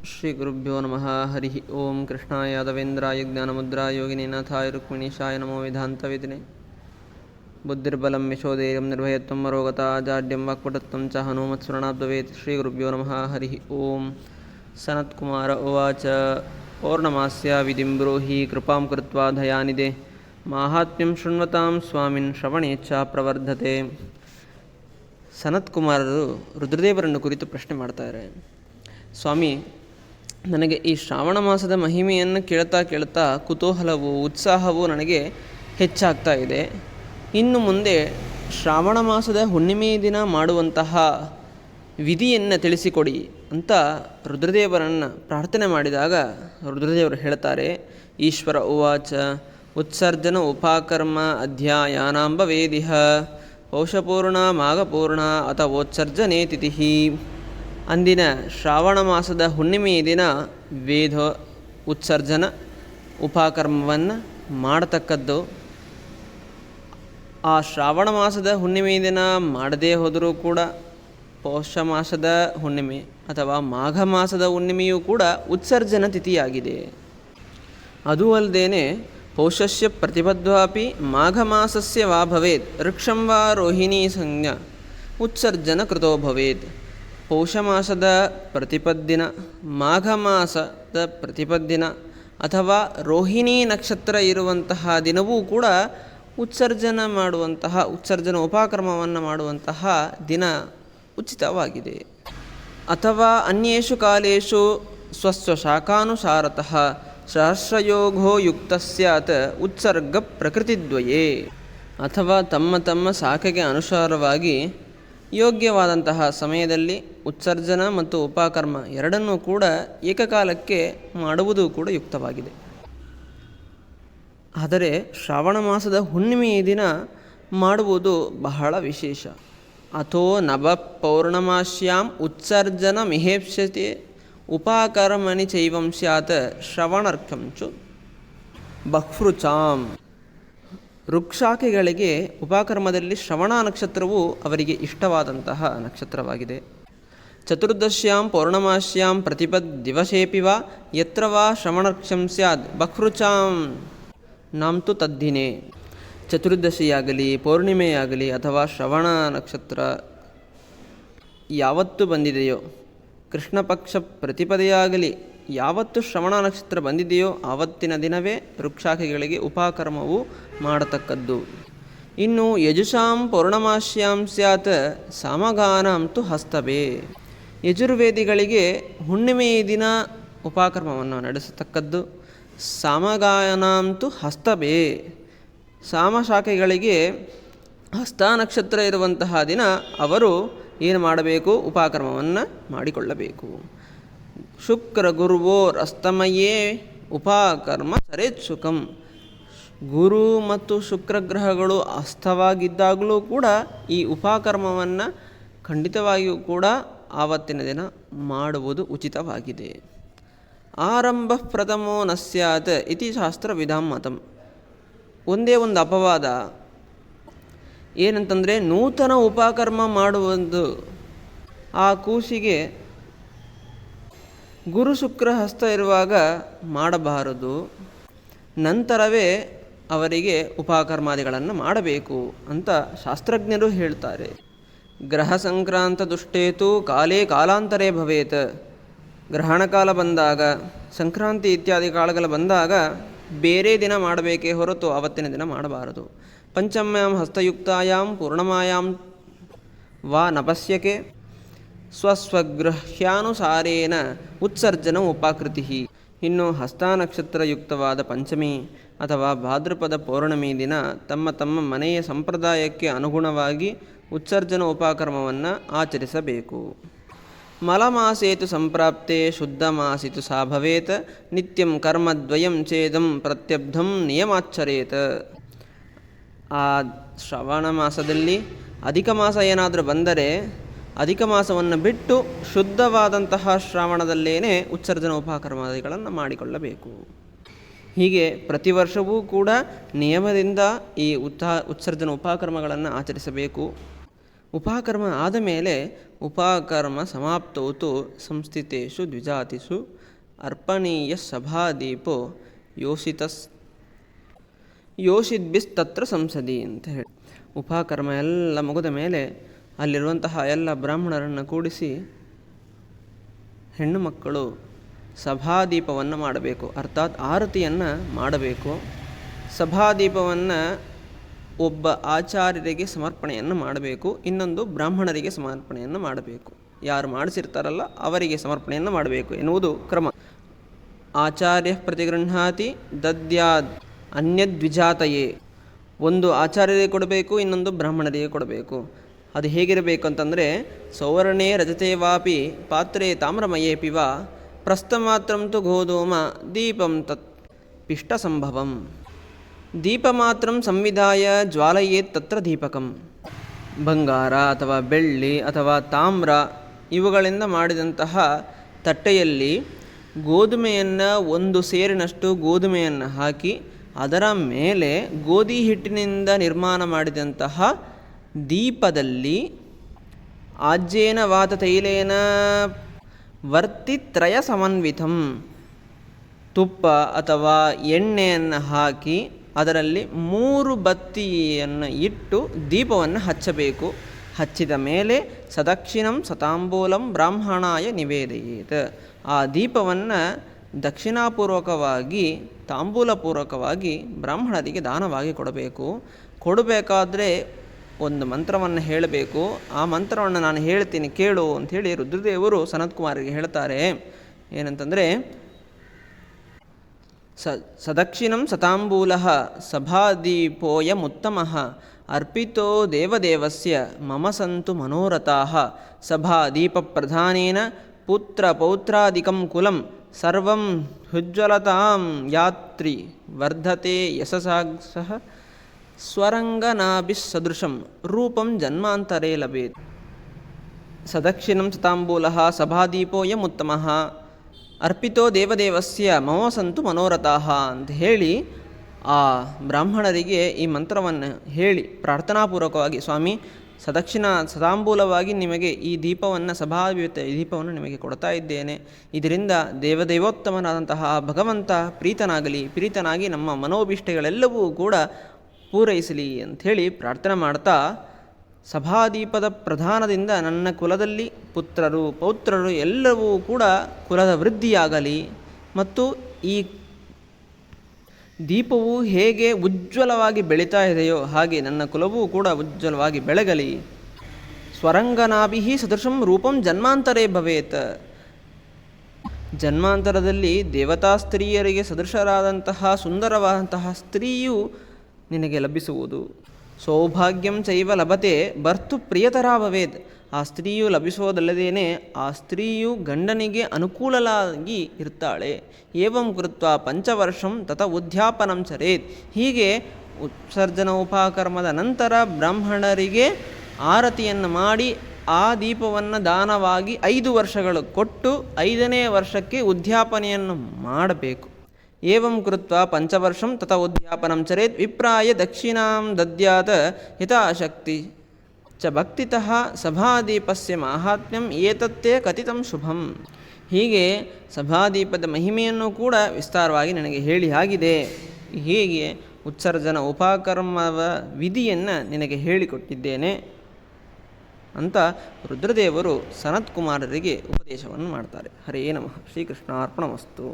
ಶ್ರೀ ಗುರುಭ್ಯೋ ನಮಃ. ಹರಿ ಓಂ. ಕೃಷ್ಣಾಯ ಯಾದವೇಂದ್ರಾಯ ಜ್ಞಾನಮುದ್ರಾಯ ಯೋಗಿನೇನಾಥಾಯ ರುಕ್ಮಿಣೀಶಾಯ ನಮೋ ವೇದಾಂತವೇದಿನೇ. ಬುದ್ಧಿರ್ಬಲಂ ಯಶೋಧೈರ್ಯಂ ನಿರ್ಭಯತ್ವಂ ಅರೋಗತಾ ಜಾಡ್ಯಂ ವಾಕ್ಪಟುತ್ವಂ ಚ ಹನುಮತ್ಸ್ಮರಣಾದ್ಭವೇತ್. ಶ್ರೀ ಗುರುಭ್ಯೋ ನಮಃ. ಹರಿ ಓಂ. ಸನತ್ಕುಮಾರ ಉವಾಚ. ಪೌರ್ಣಮಾಸ್ಯ ವಿಧಿಂ ಬ್ರೂಹಿ ಕೃಪಾಂ ಕೃತ್ವಾ ದಯಾನಿಧೆ ಮಾಹಾತ್ಮ್ಯಂ ಶೃಣ್ವತಾಂ ಸ್ವಾಮಿನ್ ಶ್ರವಣೇಚ್ಛ ಪ್ರವರ್ಧತೆ. ಸನತ್ಕುಮಾರರು ರುದ್ರದೇವರನ್ನು ಕುರಿತು ಪ್ರಶ್ನೆ ಮಾಡ್ತಾರೆ. ಸ್ವಾಮಿ, ನನಗೆ ಈ ಶ್ರಾವಣ ಮಾಸದ ಮಹಿಮೆಯನ್ನು ಕೇಳ್ತಾ ಕುತೂಹಲವು, ಉತ್ಸಾಹವು ನನಗೆ ಹೆಚ್ಚಾಗ್ತಾ ಇದೆ. ಇನ್ನು ಮುಂದೆ ಶ್ರಾವಣ ಮಾಸದ ಹುಣ್ಣಿಮೆಯ ದಿನ ಮಾಡುವಂತಹ ವಿಧಿಯನ್ನು ತಿಳಿಸಿಕೊಡಿ ಅಂತ ರುದ್ರದೇವರನ್ನು ಪ್ರಾರ್ಥನೆ ಮಾಡಿದಾಗ ರುದ್ರದೇವರು ಹೇಳ್ತಾರೆ. ಈಶ್ವರ ಉವಾಚ. ಉತ್ಸರ್ಜನ ಉಪಾಕರ್ಮ ಅಧ್ಯಾಯಾನಾಂಬ ವೇದಿಹ ಪೌಷಪೂರ್ಣ ಮಾಘಪೂರ್ಣ ಅಥವೋತ್ಸರ್ಜನೆ ತಿಥಿ. ಅಂದಿನ ಶ್ರಾವಣ ಮಾಸದ ಹುಣ್ಣಿಮೆಯ ದಿನ ವೇದ ಉತ್ಸರ್ಜನ ಉಪಕರ್ಮವನ್ನು ಮಾಡತಕ್ಕದ್ದು. ಆ ಶ್ರಾವಣ ಮಾಸದ ಹುಣ್ಣಿಮೆಯ ದಿನ ಮಾಡದೇ ಹೋದರೂ ಕೂಡ ಪೌಷ ಮಾಸದ ಹುಣ್ಣಿಮೆ ಅಥವಾ ಮಾಘ ಮಾಸದ ಹುಣ್ಣಿಮೆಯೂ ಕೂಡ ಉತ್ಸರ್ಜನ ತಿಥಿಯಾಗಿದೆ. ಅದೂ ಅಲ್ಲದೇ ಪೌಷಸ್ಯ ಪ್ರತಿಪದ್ವಾಪಿ ಮಾಘ ಮಾಸಸ್ಯ ವಾ ಭವೇತ್ ವೃಕ್ಷಂ ವಾ ರೋಹಿಣೀ ಸಂಜ್ಞಾ ಉತ್ಸರ್ಜನ ಕೃತೋ ಭವೇತ್. ಪೌಷ ಮಾಸದ ಪ್ರತಿಪದ್ದಿನ, ಮಾಘ ಮಾಸದ ಪ್ರತಿಪದ್ದಿನ ಅಥವಾ ರೋಹಿಣಿ ನಕ್ಷತ್ರ ಇರುವಂತಹ ದಿನವೂ ಕೂಡ ಉತ್ಸರ್ಜನ ಉಪಕ್ರಮವನ್ನು ಮಾಡುವಂತಹ ದಿನ ಉಚಿತವಾಗಿದೆ. ಅಥವಾ ಅನ್ಯೇಷು ಕಾಲೇಷು ಸ್ವಸ್ವಶಾಖಾನುಸಾರತಃ ಸಹಸ್ರಯೋಗೋ ಯುಕ್ತ ಸ್ಯಾತ್ ಉತ್ಸರ್ಗ ಪ್ರಕೃತಿದ್ವಯೇ. ಅಥವಾ ತಮ್ಮ ತಮ್ಮ ಶಾಖೆಗೆ ಅನುಸಾರವಾಗಿ ಯೋಗ್ಯವಾದಂತಹ ಸಮಯದಲ್ಲಿ ಉತ್ಸರ್ಜನ ಮತ್ತು ಉಪಕರ್ಮ ಎರಡನ್ನೂ ಕೂಡ ಏಕಕಾಲಕ್ಕೆ ಮಾಡುವುದು ಕೂಡ ಯುಕ್ತವಾಗಿದೆ. ಆದರೆ ಶ್ರಾವಣ ಮಾಸದ ಹುಣ್ಣಿಮೆಯ ದಿನ ಮಾಡುವುದು ಬಹಳ ವಿಶೇಷ. ಅಥೋ ನವ ಪೌರ್ಣಮಾಸ್ಯಾಂ ಉತ್ಸರ್ಜನ ಮಿಹೇಪ್ಸ್ಯತೆ ಉಪಕರ್ಮಣಿ ಚೈವಂ ಸ್ಯಾತ್ ಶ್ರವಣಾರ್ಥಂಚು ಬಹ್ವೃಚಾಂ. ವೃಕ್ಷಾಖೆಗಳಿಗೆ ಉಪಕರ್ಮದಲ್ಲಿ ಶ್ರವಣ ನಕ್ಷತ್ರವು ಅವರಿಗೆ ಇಷ್ಟವಾದಂತಹ ನಕ್ಷತ್ರವಾಗಿದೆ. ಚತುರ್ದಶ್ಯಾಂ ಪೌರ್ಣಮಾಸ್ಯಾಂ ಪ್ರತಿಪದ್ ದಿವಸೇಪಿ ವಾ ಯತ್ರ ವಾ ಶ್ರವಣಾರ್ಥಂ ಸ್ಯಾದ್ ಬಹ್ವೃಚಾಂ ನಾಂತು ತದ್ದಿನೇ. ಚತುರ್ದಶಿಯಾಗಲಿ ಪೌರ್ಣಿಮೆಯಾಗಲಿ ಅಥವಾ ಶ್ರವಣ ನಕ್ಷತ್ರ ಯಾವತ್ತು ಬಂದಿದೆಯೋ, ಕೃಷ್ಣ ಪಕ್ಷ ಪ್ರತಿಪದೆಯಾಗಲಿ ಯಾವತ್ತು ಶ್ರವಣ ನಕ್ಷತ್ರ ಬಂದಿದೆಯೋ ಆವತ್ತಿನ ದಿನವೇ ವೃಕ್ಷಾಖೆಗಳಿಗೆ ಉಪಕರ್ಮವು ಮಾಡತಕ್ಕದ್ದು. ಇನ್ನು ಯಜುಷಾಂ ಪೌರ್ಣಮಾಸ್ಯಾಂ ಸ್ಯಾತ್ ಸಾಮಗಾನಾಂ ತು ಹಸ್ತವೇ. ಯಜುರ್ವೇದಿಗಳಿಗೆ ಹುಣ್ಣಿಮೆಯ ದಿನ ಉಪಕರ್ಮವನ್ನು ನಡೆಸತಕ್ಕದ್ದು. ಸಾಮಗಾನಾಂ ತು ಹಸ್ತವೇ. ಸಾಮಶಾಖೆಗಳಿಗೆ ಹಸ್ತ ನಕ್ಷತ್ರ ಇರುವಂತಹ ದಿನ ಅವರು ಏನು ಮಾಡಬೇಕು? ಉಪಕರ್ಮವನ್ನು ಮಾಡಿಕೊಳ್ಳಬೇಕು. ಶುಕ್ರ ಗುರುವೋರಸ್ತಮಯೇ ಉಪಕರ್ಮ ಸರೇತ್ಸುಕಂ. ಗುರು ಮತ್ತು ಶುಕ್ರ ಗ್ರಹಗಳು ಅಸ್ತವಾಗಿದ್ದಾಗಲೂ ಕೂಡ ಈ ಉಪಕರ್ಮವನ್ನು ಖಂಡಿತವಾಗಿಯೂ ಕೂಡ ಆವತ್ತಿನ ದಿನ ಮಾಡುವುದು ಉಚಿತವಾಗಿದೆ. ಆರಂಭ ಪ್ರಥಮೋ ನ ಸ್ಯಾತ್ ಇತಿ ಶಾಸ್ತ್ರ ವಿಧಾಂ ಮತಂ. ಒಂದೇ ಒಂದು ಅಪವಾದ ಏನಂತಂದರೆ, ನೂತನ ಉಪಕರ್ಮ ಮಾಡುವುದು ಆ ಕೂಸಿಗೆ ಗುರು ಶುಕ್ರ ಹಸ್ತ ಇರುವಾಗ ಮಾಡಬಾರದು, ನಂತರವೇ ಅವರಿಗೆ ಉಪಕರ್ಮಾದಿಗಳನ್ನು ಮಾಡಬೇಕು ಅಂತ ಶಾಸ್ತ್ರಜ್ಞರು ಹೇಳ್ತಾರೆ. ಗ್ರಹ ಸಂಕ್ರಾಂತ ದುಷ್ಟೇತು ಕಾಲೇ ಕಾಲಾಂತರೇ ಭವೇತ್. ಗ್ರಹಣ ಕಾಲ ಬಂದಾಗ, ಸಂಕ್ರಾಂತಿ ಇತ್ಯಾದಿ ಕಾಲಗಳು ಬಂದಾಗ ಬೇರೆ ದಿನ ಮಾಡಬೇಕೇ ಹೊರತು ಆವತ್ತಿನ ದಿನ ಮಾಡಬಾರದು. ಪಂಚಮ್ಯಾಂ ಹಸ್ತಯುಕ್ತಾಯಾಂ ಪೂರ್ಣಮಾಯಾಂ ವಾ ನಪಸ್ಯಕೆ ಸ್ವಸ್ವಗೃಹ್ಯಾನುಸಾರೇಣ ಉತ್ಸರ್ಜನ ಉಪಕೃತಿ. ಇನ್ನು ಹಸ್ತ ನಕ್ಷತ್ರಯುಕ್ತವಾದ ಪಂಚಮಿ ಅಥವಾ ಭಾದ್ರಪದ ಪೌರ್ಣಮಿ ದಿನ ತಮ್ಮ ತಮ್ಮ ಮನೆಯ ಸಂಪ್ರದಾಯಕ್ಕೆ ಅನುಗುಣವಾಗಿ ಉತ್ಸರ್ಜನ ಉಪಕರ್ಮವನ್ನು ಆಚರಿಸಬೇಕು. ಮಲಮಾಸೇತು ಸಂಪ್ರಾಪ್ತೆ ಶುದ್ಧ ಮಾಸಿತು ಸಾ ಭವೇತ್ ನಿತ್ಯಂ ಕರ್ಮದ್ವಯಂ ಛೇದಂ ಪ್ರತ್ಯಬ್ಧಂ ನಿಯಮಾಚರೇತ್. ಆ ಶ್ರವಣ ಮಾಸದಲ್ಲಿ ಅಧಿಕ ಮಾಸ ಏನಾದರೂ ಬಂದರೆ ಅಧಿಕ ಮಾಸವನ್ನು ಬಿಟ್ಟು ಶುದ್ಧವಾದಂತಹ ಶ್ರಾವಣದಲ್ಲೇನೆ ಉತ್ಸರ್ಜನ ಉಪಕರ್ಮಾದಿಗಳನ್ನು ಮಾಡಿಕೊಳ್ಳಬೇಕು. ಹೀಗೆ ಪ್ರತಿ ವರ್ಷವೂ ಕೂಡ ನಿಯಮದಿಂದ ಈ ಉತ್ಸರ್ಜನ ಉಪಕರ್ಮಗಳನ್ನು ಆಚರಿಸಬೇಕು. ಉಪಕರ್ಮ ಆದ ಮೇಲೆ ಉಪಕರ್ಮ ಸಮಾಪ್ತೌತು ಸಂಸ್ಥಿತೇಷು ದ್ವಿಜಾತಿಷು ಅರ್ಪಣೀಯ ಸಭಾದೀಪೋ ಯೋಷಿದ್ಭಿಸ್ತತ್ರ ಸಂಸದಿ ಅಂತ ಹೇಳಿ. ಉಪಕರ್ಮ ಎಲ್ಲ ಮುಗಿದ ಮೇಲೆ ಅಲ್ಲಿರುವಂತಹ ಎಲ್ಲ ಬ್ರಾಹ್ಮಣರನ್ನು ಕೂಡಿಸಿ ಹೆಣ್ಣು ಮಕ್ಕಳು ಸಭಾದೀಪವನ್ನು ಮಾಡಬೇಕು, ಅರ್ಥಾತ್ ಆರತಿಯನ್ನು ಮಾಡಬೇಕು. ಸಭಾದೀಪವನ್ನು ಒಬ್ಬ ಆಚಾರ್ಯರಿಗೆ ಸಮರ್ಪಣೆಯನ್ನು ಮಾಡಬೇಕು, ಇನ್ನೊಂದು ಬ್ರಾಹ್ಮಣರಿಗೆ ಸಮರ್ಪಣೆಯನ್ನು ಮಾಡಬೇಕು. ಯಾರು ಮಾಡಿಸಿರ್ತಾರಲ್ಲ ಅವರಿಗೆ ಸಮರ್ಪಣೆಯನ್ನು ಮಾಡಬೇಕು ಎನ್ನುವುದು ಕ್ರಮ. ಆಚಾರ್ಯ ಪ್ರತಿಗೃಹಾತಿ ದದ್ಯಾದ್ ಅನ್ಯದ್ವಿಜಾತಯೇ, ಒಂದು ಆಚಾರ್ಯರಿಗೆ ಕೊಡಬೇಕು, ಇನ್ನೊಂದು ಬ್ರಾಹ್ಮಣರಿಗೆ ಕೊಡಬೇಕು. ಅದು ಹೇಗಿರಬೇಕು ಅಂತಂದರೆ, ಸೌವರ್ಣೇ ರಜತೆ ವಾಪಿ ಪಾತ್ರೆ ತಾಮ್ರಮಯೇಪಿ ವಾ ಪ್ರಸ್ಥಮಾತ್ರಂ ತು ಗೋಧೂಮ ದೀಪಂ ತತ್ ಪಿಷ್ಟ ಸಂಭವಂ ದೀಪಮಾತ್ರಂ ಸಂವಿಧಾಯ ಜ್ವಾಲಯೇತ್ ತತ್ರ ದೀಪಕಂ. ಬಂಗಾರ ಅಥವಾ ಬೆಳ್ಳಿ ಅಥವಾ ತಾಮ್ರ ಇವುಗಳಿಂದ ಮಾಡಿದಂತಹ ತಟ್ಟೆಯಲ್ಲಿ ಗೋಧುಮೆಯನ್ನು ಒಂದು ಸೇರಿನಷ್ಟು ಗೋಧುಮೆಯನ್ನು ಹಾಕಿ ಅದರ ಮೇಲೆ ಗೋಧಿ ಹಿಟ್ಟಿನಿಂದ ನಿರ್ಮಾಣ ಮಾಡಿದಂತಹ ದೀಪದಲ್ಲಿ ಆಜ್ಯೇನ ವಾತ ತೈಲೇನ ವರ್ತಿತ್ರಯ ಸಮನ್ವಿತಂ, ತುಪ್ಪ ಅಥವಾ ಎಣ್ಣೆಯನ್ನು ಹಾಕಿ ಅದರಲ್ಲಿ 3 ಬತ್ತಿಯನ್ನು ಇಟ್ಟು ದೀಪವನ್ನು ಹಚ್ಚಬೇಕು. ಹಚ್ಚಿದ ಮೇಲೆ ಸದಕ್ಷಿಣಂ ಸತಾಂಬೂಲಂ ಬ್ರಾಹ್ಮಣಾಯ ನಿವೇದಯೇತ್, ಆ ದೀಪವನ್ನು ದಕ್ಷಿಣಾಪೂರ್ವಕವಾಗಿ ತಾಂಬೂಲಪೂರ್ವಕವಾಗಿ ಬ್ರಾಹ್ಮಣರಿಗೆ ದಾನವಾಗಿ ಕೊಡಬೇಕು. ಕೊಡಬೇಕಾದ್ರೆ ಒಂದು ಮಂತ್ರವನ್ನು ಹೇಳಬೇಕು. ಆ ಮಂತ್ರವನ್ನು ನಾನು ಹೇಳ್ತೀನಿ ಕೇಳು ಅಂಥೇಳಿ ರುದ್ರದೇವರು ಸನತ್ಕುಮಾರಿಗೆ ಹೇಳ್ತಾರೆ. ಏನಂತಂದರೆ, ಸದಕ್ಷಿಣಂ ಸತಾಂಬೂಲಃ ಸಭಾದೀಪೋಯಮುತ್ತಮಃ ಅರ್ಪಿತೋ ದೇವದೇವಸ್ಯ ಮಮ ಸಂತು ಮನೋರಥಾಃ ಸಭಾದೀಪಪ್ರಧಾನೇನ ಪುತ್ರಪೌತ್ರಾದಿಕಂ ಕುಲಂ ಸರ್ವಂ ಹುಜ್ವಲತಾಂ ಯಾತ್ರಿ ವರ್ಧತೆ ಯಶಸಾಗ್ಸಃ ಸ್ವರಂಗನಾಭಿಸ್ಸದೃಶಂ ರೂಪಂ ಜನ್ಮಾಂತರೇ ಲಭೇತ್. ಸದಕ್ಷಿಣಂ ಸತಾಂಬೂಲಃ ಸಭಾದೀಪೋಯಮುತ್ತಮಃ ಅರ್ಪಿತೋ ದೇವದೇವಸ್ಯ ಮಮ ಸಂತು ಮನೋರಥಾಃ ಅಂತ ಹೇಳಿ ಆ ಬ್ರಾಹ್ಮಣರಿಗೆ ಈ ಮಂತ್ರವನ್ನು ಹೇಳಿ ಪ್ರಾರ್ಥನಾಪೂರ್ವಕವಾಗಿ, ಸ್ವಾಮಿ ಸತಾಂಬೂಲವಾಗಿ ನಿಮಗೆ ಈ ದೀಪವನ್ನು ದೀಪವನ್ನು ನಿಮಗೆ ಕೊಡ್ತಾ ಇದ್ದೇನೆ, ಇದರಿಂದ ದೇವದೇವೋತ್ತಮನಾದಂತಹ ಭಗವಂತ ಪ್ರೀತನಾಗಿ ನಮ್ಮ ಮನೋಭಿಷ್ಟಗಳೆಲ್ಲವೂ ಕೂಡ ಪೂರೈಸಲಿ ಅಂಥೇಳಿ ಪ್ರಾರ್ಥನೆ ಮಾಡ್ತಾ, ಸಭಾದೀಪದ ಪ್ರಧಾನದಿಂದ ನನ್ನ ಕುಲದಲ್ಲಿ ಪುತ್ರರು ಪೌತ್ರರು ಎಲ್ಲವೂ ಕೂಡ ಕುಲದ ವೃದ್ಧಿಯಾಗಲಿ, ಮತ್ತು ಈ ದೀಪವು ಹೇಗೆ ಉಜ್ವಲವಾಗಿ ಬೆಳೀತಾ ಇದೆಯೋ ಹಾಗೆ ನನ್ನ ಕುಲವೂ ಕೂಡ ಉಜ್ವಲವಾಗಿ ಬೆಳಗಲಿ. ಸ್ವರಂಗನಾಭಿ ಸದೃಶಂ ರೂಪಂ ಜನ್ಮಾಂತರೇ ಭವೇತ್, ಜನ್ಮಾಂತರದಲ್ಲಿ ದೇವತಾ ಸ್ತ್ರೀಯರಿಗೆ ಸದೃಶರಾದಂತಹ ಸುಂದರವಾದಂತಹ ಸ್ತ್ರೀಯು ನಿನಗೆ ಲಭಿಸುವುದು. ಸೌಭಾಗ್ಯಂ ಚೈವ ಲಭತೆ ಭರ್ತು ಪ್ರಿಯತರಾ ಭವೇತ್, ಆ ಸ್ತ್ರೀಯು ಲಭಿಸುವುದಲ್ಲದೇನೆ ಆ ಸ್ತ್ರೀಯು ಗಂಡನಿಗೆ ಅನುಕೂಲವಾಗಿ ಇರ್ತಾಳೆ. ಏವಂ ಕೃತ್ವ ಪಂಚವರ್ಷಂ ತತ ಉದ್ಯಾಪನಂ ಚರೇತ್, ಹೀಗೆ ಉತ್ಸರ್ಜನ ಉಪಕರ್ಮದ ನಂತರ ಬ್ರಾಹ್ಮಣರಿಗೆ ಆರತಿಯನ್ನು ಮಾಡಿ ಆ ದೀಪವನ್ನು ದಾನವಾಗಿ 5 ವರ್ಷಗಳು ಕೊಟ್ಟು 5ನೇ ವರ್ಷಕ್ಕೆ ಉದ್ಯಾಪನೆಯನ್ನು ಮಾಡಬೇಕು. ಏವಂ ಕೃತ್ವ ಪಂಚವರ್ಷಂ ತತ ಉದ್ಯಾಪನಂ ಚರೇತ್ ವಿಪ್ರಾಯ ದಕ್ಷಿಣಾಂ ದದ್ಯಾತ್ ಯಥಾಶಕ್ತಿ ಚ ಭಕ್ತಿತಃ ಸಭಾದೀಪಸ್ಯ ಮಾಹಾತ್ಮ್ಯಂ ಏತತ್ತೇ ಕಥಿತಂ ಶುಭಂ. ಹೀಗೆ ಸಭಾದೀಪದ ಮಹಿಮೆಯನ್ನು ಕೂಡ ವಿಸ್ತಾರವಾಗಿ ನನಗೆ ಹೇಳಿ ಆಗಿದೆ. ಹೀಗೆ ಉತ್ಸರ್ಜನ ಉಪಕರ್ಮದ ವಿಧಿಯನ್ನು ನಿನಗೆ ಹೇಳಿಕೊಟ್ಟಿದ್ದೇನೆ ಅಂತ ರುದ್ರದೇವರು ಸನತ್ಕುಮಾರರಿಗೆ ಉಪದೇಶವನ್ನು ಮಾಡ್ತಾರೆ. ಹರೇ ನಮಃ. ಶ್ರೀಕೃಷ್ಣಾರ್ಪಣಮಸ್ತು.